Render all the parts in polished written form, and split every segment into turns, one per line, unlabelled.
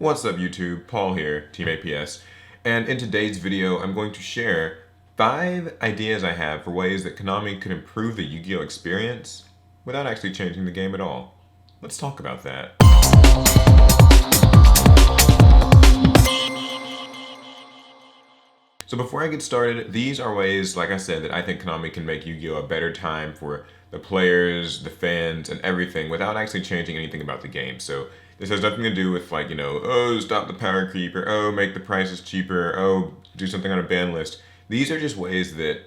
What's up YouTube, Paul here, Team APS, and in today's video I'm going to share 5 ideas I have for ways that Konami could improve the Yu-Gi-Oh experience without actually changing the game at all. Let's talk about that. So before I get started, these are ways, like I said, that I think Konami can make Yu-Gi-Oh a better time for the players, the fans, and everything without actually changing anything about the game. So this has nothing to do with like, oh, stop the power creep, or oh, make the prices cheaper, oh, do something on a ban list. These are just ways that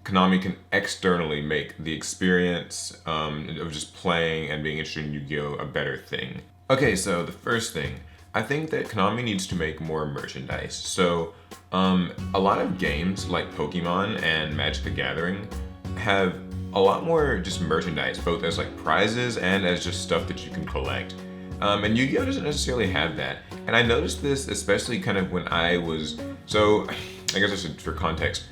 Konami can externally make the experience of just playing and being interested in Yu-Gi-Oh a better thing. Okay, so the first thing, I think that Konami needs to make more merchandise. So a lot of games like Pokemon and Magic the Gathering have a lot more just merchandise, both as like prizes and as just stuff that you can collect. And Yu-Gi-Oh doesn't necessarily have that. And I noticed this especially kind of when I was, so I guess I should, for context,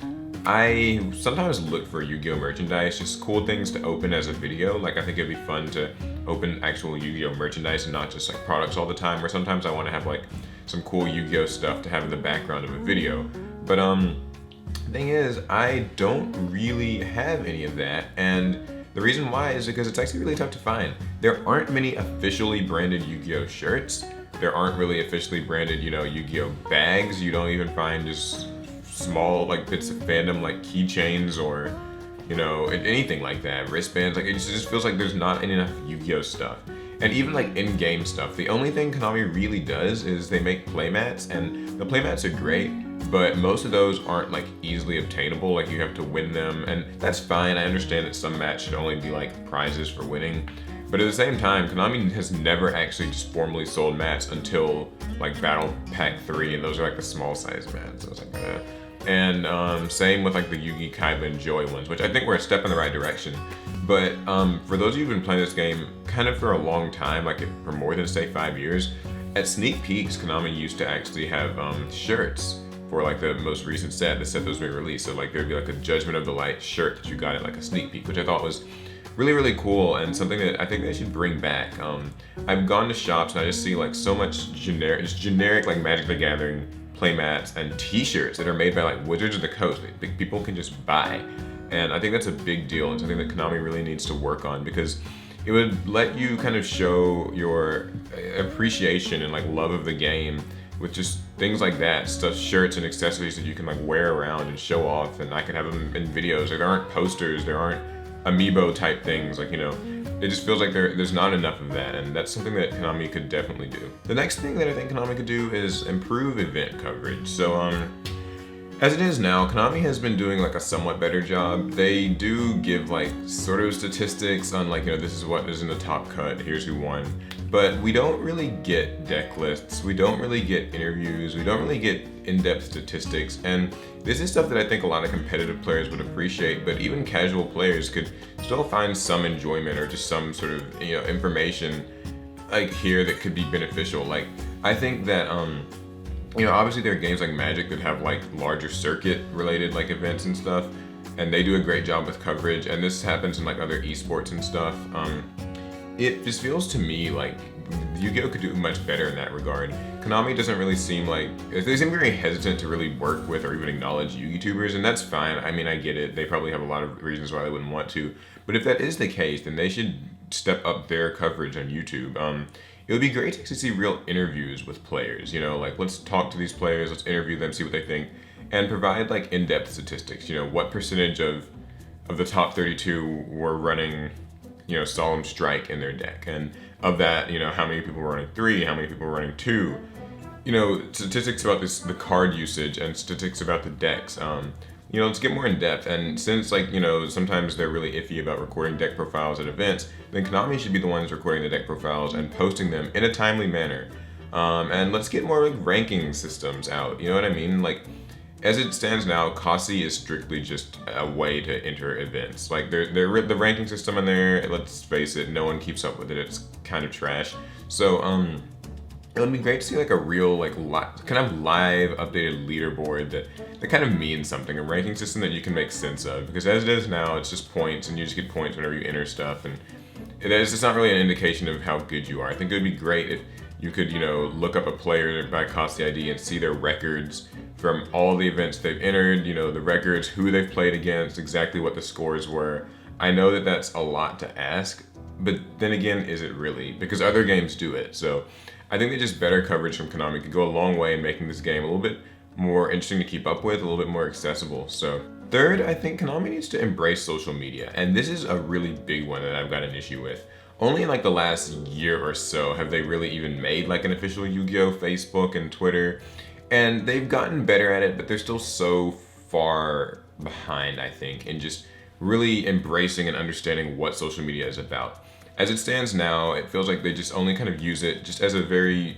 I sometimes look for Yu-Gi-Oh merchandise, just cool things to open as a video. Like I think it'd be fun to open actual Yu-Gi-Oh merchandise and not just like products all the time, or sometimes I want to have like some cool Yu-Gi-Oh stuff to have in the background of a video. But the thing is, I don't really have any of that, and the reason why is because it's actually really tough to find. There aren't many officially branded Yu-Gi-Oh shirts. There aren't really officially branded, Yu-Gi-Oh bags. You don't even find just small like bits of fandom like keychains or anything like that, wristbands. Like it just feels like there's not enough Yu-Gi-Oh stuff. And even like in-game stuff, the only thing Konami really does is they make playmats, and the playmats are great, but most of those aren't like easily obtainable. Like you have to win them, and that's fine. I understand that some mats should only be like prizes for winning, but at the same time, Konami has never actually just formally sold mats until like Battle Pack 3, and those are like the small size mats. So it's like and same with like the Yugi Kaiba and Joy ones, which I think we're a step in the right direction. But for those of you who've been playing this game kind of for a long time, like for more than say 5 years, at sneak peeks, Konami used to actually have shirts for like the most recent set, the set that was being released. So like there'd be like a Judgment of the Light shirt that you got at like a sneak peek, which I thought was really, really cool and something that I think they should bring back. I've gone to shops and I just see like so much generic like Magic the Gathering playmats and t-shirts that are made by like Wizards of the Coast that people can just buy. And I think that's a big deal and something that Konami really needs to work on, because it would let you kind of show your appreciation and like love of the game with just things like that, stuff, shirts and accessories that you can like wear around and show off, and I can have them in videos. Like there aren't posters, there aren't amiibo type things, like it just feels like there's not enough of that, and that's something that Konami could definitely do. The next thing that I think Konami could do is improve event coverage. So as it is now, Konami has been doing like a somewhat better job. They do give like sort of statistics on like, this is what is in the top cut, here's who won. But we don't really get deck lists, we don't really get interviews, we don't really get in-depth statistics, and this is stuff that I think a lot of competitive players would appreciate, but even casual players could still find some enjoyment or just some sort of information like here that could be beneficial. Like I think that obviously there are games like Magic that have like larger circuit related like events and stuff, and they do a great job with coverage, and this happens in like other esports and stuff. It just feels to me like Yu-Gi-Oh could do much better in that regard. Konami doesn't really seem like, they seem very hesitant to really work with or even acknowledge YouTubers, and that's fine. I mean, I get it. They probably have a lot of reasons why they wouldn't want to, but if that is the case, then they should step up their coverage on YouTube. It would be great to actually see real interviews with players, like let's talk to these players, let's interview them, see what they think, and provide like in-depth statistics. What percentage of the top 32 were running Solemn Strike in their deck, and of that, how many people were running 3, how many people were running 2, statistics about the card usage and statistics about the decks. Let's get more in depth, and since like, sometimes they're really iffy about recording deck profiles at events, then Konami should be the ones recording the deck profiles and posting them in a timely manner. And let's get more like ranking systems out, you know what I mean? Like, as it stands now, Kasi is strictly just a way to enter events. Like the ranking system in there, let's face it, no one keeps up with it. It's kind of trash. So it would be great to see like a real like kind of live updated leaderboard that kind of means something, a ranking system that you can make sense of. Because as it is now, it's just points, and you just get points whenever you enter stuff, and it's just not really an indication of how good you are. I think it would be great if You could, you know, look up a player by Costi ID and see their records from all the events they've entered, you know, the records, who they've played against, exactly what the scores were. I know that that's a lot to ask, but then again, is it really? Because other games do it. So I think that just better coverage from Konami could go a long way in making this game a little bit more interesting to keep up with, a little bit more accessible. So third, I think Konami needs to embrace social media. And this is a really big one that I've got an issue with. Only in like the last year or so have they really even made like an official Yu-Gi-Oh! Facebook and Twitter. And they've gotten better at it, but they're still so far behind, I think, in just really embracing and understanding what social media is about. As it stands now, it feels like they just only kind of use it just as a very,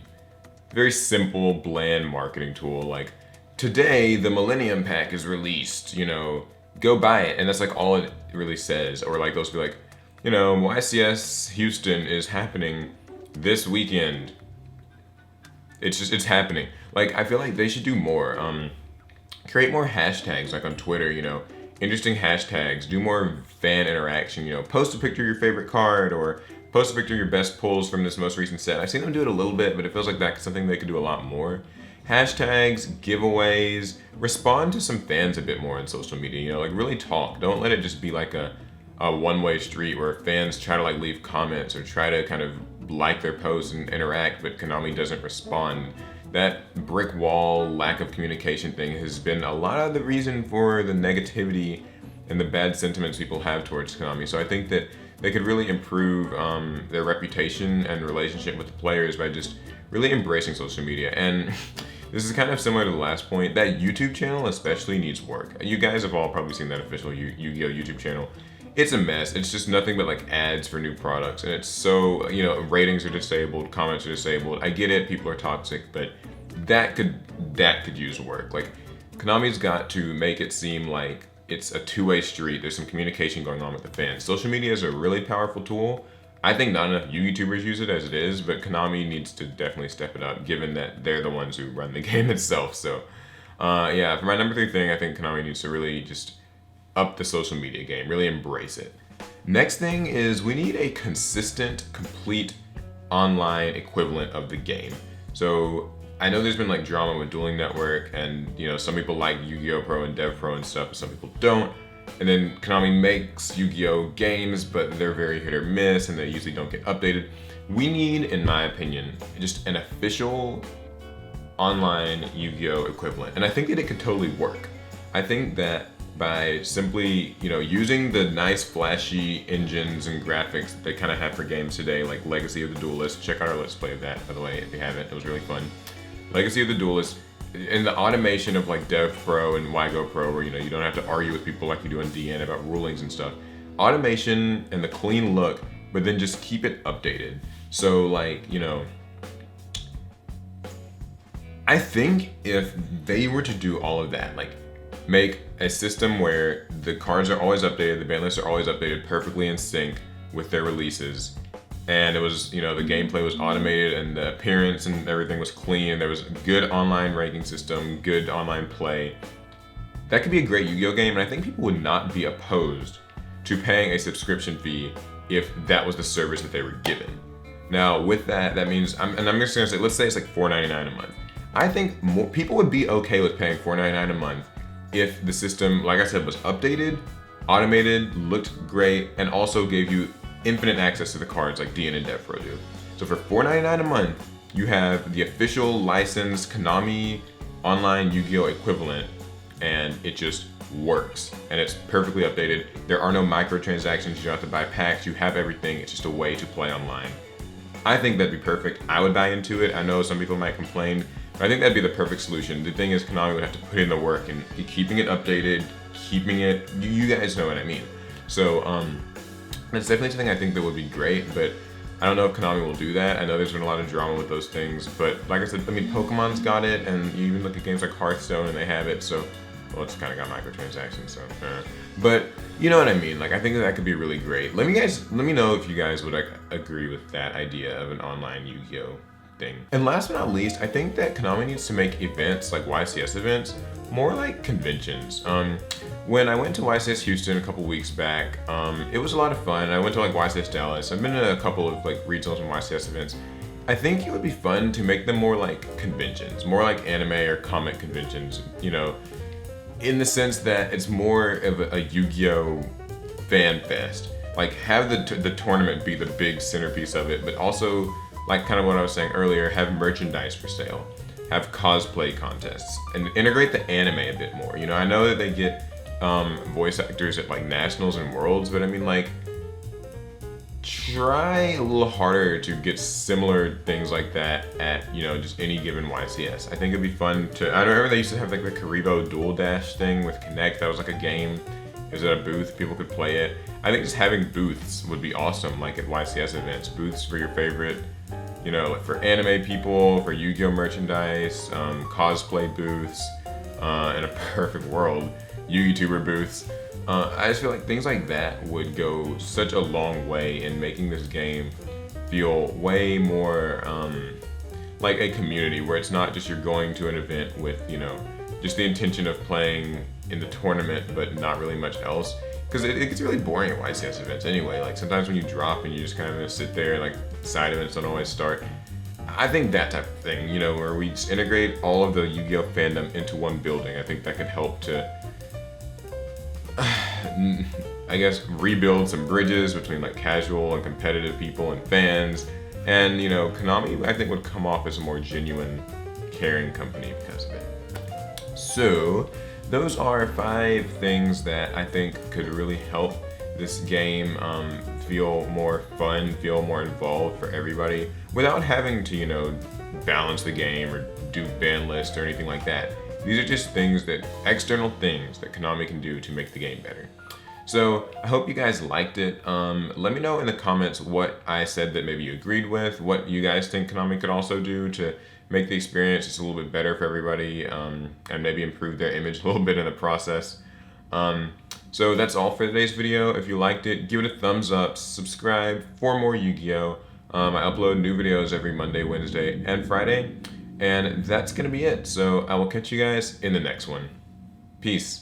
very simple, bland marketing tool. Like, today, the Millennium Pack is released, you know, go buy it. And that's like all it really says. Or like, they'll be like, you know, YCS Houston is happening this weekend. It's happening. Like, I feel like they should do more. Create more hashtags, like on Twitter, you know, interesting hashtags, do more fan interaction, you know, post a picture of your favorite card or post a picture of your best pulls from this most recent set. I've seen them do it a little bit, but it feels like that's something they could do a lot more. Hashtags, giveaways, respond to some fans a bit more on social media, you know, like really talk. Don't let it just be like a one-way street where fans try to like leave comments or try to kind of like their posts and interact, but Konami doesn't respond. That brick wall, lack of communication thing has been a lot of the reason for the negativity and the bad sentiments people have towards Konami. So I think that they could really improve their reputation and relationship with the players by just really embracing social media. And this is kind of similar to the last point. That YouTube channel especially needs work. You guys have all probably seen that official Yu-Gi-Oh! YouTube channel. It's a mess. It's just nothing but like ads for new products. And it's so, you know, ratings are disabled, comments are disabled. I get it, people are toxic, but that could use work. Like, Konami's got to make it seem like it's a two-way street. There's some communication going on with the fans. Social media is a really powerful tool. I think not enough YouTubers use it as it is, but Konami needs to definitely step it up, given that they're the ones who run the game itself. So, yeah, for my number 3 thing, I think Konami needs to really just up the social media game, really embrace it. Next thing is we need a consistent, complete online equivalent of the game. So I know there's been like drama with Dueling Network, and you know, some people like Yu-Gi-Oh! Pro and Dev Pro and stuff, but some people don't. And then Konami makes Yu-Gi-Oh! Games, but they're very hit or miss, and they usually don't get updated. We need, in my opinion, just an official online Yu-Gi-Oh! Equivalent. And I think that it could totally work. I think that by simply, you know, using the nice flashy engines and graphics that they kind of have for games today, like Legacy of the Duelist. Check out our Let's Play of that, by the way, if you haven't. It was really fun. Legacy of the Duelist, and the automation of like Dev Pro and Wygo Pro, where, you know, you don't have to argue with people like you do in DN about rulings and stuff. Automation and the clean look, but then just keep it updated. So like, you know, I think if they were to do all of that, like make a system where the cards are always updated, the ban lists are always updated perfectly in sync with their releases, and it was, you know, the gameplay was automated and the appearance and everything was clean, there was a good online ranking system, good online play, that could be a great Yu-Gi-Oh! Game, and I think people would not be opposed to paying a subscription fee if that was the service that they were given. Now with that, that means, I'm just gonna say, let's say it's like $4.99 a month. I think more people would be okay with paying $4.99 a month if the system, like I said, was updated, automated, looked great, and also gave you infinite access to the cards like DN and Dev Pro do. So for $4.99 a month, you have the official licensed Konami online Yu-Gi-Oh! Equivalent, and it just works. And it's perfectly updated. There are no microtransactions, you don't have to buy packs, you have everything, it's just a way to play online. I think that'd be perfect. I would buy into it. I know some people might complain, but I think that'd be the perfect solution. The thing is, Konami would have to put in the work and keeping it updated, keeping it, you guys know what I mean. So that's definitely something I think that would be great, but I don't know if Konami will do that. I know there's been a lot of drama with those things, but like I said, I mean, Pokemon's got it, and you even look at games like Hearthstone and they have it, so, well, it's kind of got microtransactions, so, but you know what I mean. Like, I think that could be really great. Let me know if you guys would like agree with that idea of an online Yu-Gi-Oh! Thing. And last but not least, I think that Konami needs to make events like YCS events more like conventions. When I went to YCS Houston a couple weeks back, it was a lot of fun. I went to like YCS Dallas. I've been to a couple of like regionals and YCS events. I think it would be fun to make them more like conventions, more like anime or comic conventions, you know, in the sense that it's more of a Yu-Gi-Oh fan fest. Like have the tournament be the big centerpiece of it, but also like kind of what I was saying earlier, have merchandise for sale, have cosplay contests, and integrate the anime a bit more. You know, I know that they get voice actors at like nationals and worlds, but I mean like try a little harder to get similar things like that at, you know, just any given YCS. I think it'd be fun to, I remember they used to have like the Karibo Dual Dash thing with Connect. That was like a game. It was at a booth, people could play it. I think just having booths would be awesome, like at YCS events. Booths for your favorite, you know, like for anime people, for Yu-Gi-Oh merchandise, cosplay booths, in a perfect world, YouTuber booths. I just feel like things like that would go such a long way in making this game feel way more like a community, where it's not just you're going to an event with, you know, just the intention of playing in the tournament but not really much else. Because it gets really boring at YCS events anyway. Like sometimes when you drop and you just kind of sit there, like side events don't always start. I think that type of thing, you know, where we just integrate all of the Yu-Gi-Oh fandom into one building, I think that could help to I guess rebuild some bridges between like casual and competitive people and fans. And, you know, Konami I think would come off as a more genuine, caring company because of it. So those are 5 things that I think could really help this game feel more fun, feel more involved for everybody, without having to, you know, balance the game or do ban lists or anything like that. These are just things that, external things that Konami can do to make the game better. So I hope you guys liked it. Let me know in the comments what I said that maybe you agreed with, what you guys think Konami could also do to make the experience just a little bit better for everybody, and maybe improve their image a little bit in the process. So that's all for today's video. If you liked it, give it a thumbs up, subscribe for more Yu-Gi-Oh! I upload new videos every Monday, Wednesday, and Friday. And that's gonna be it. So I will catch you guys in the next one. Peace.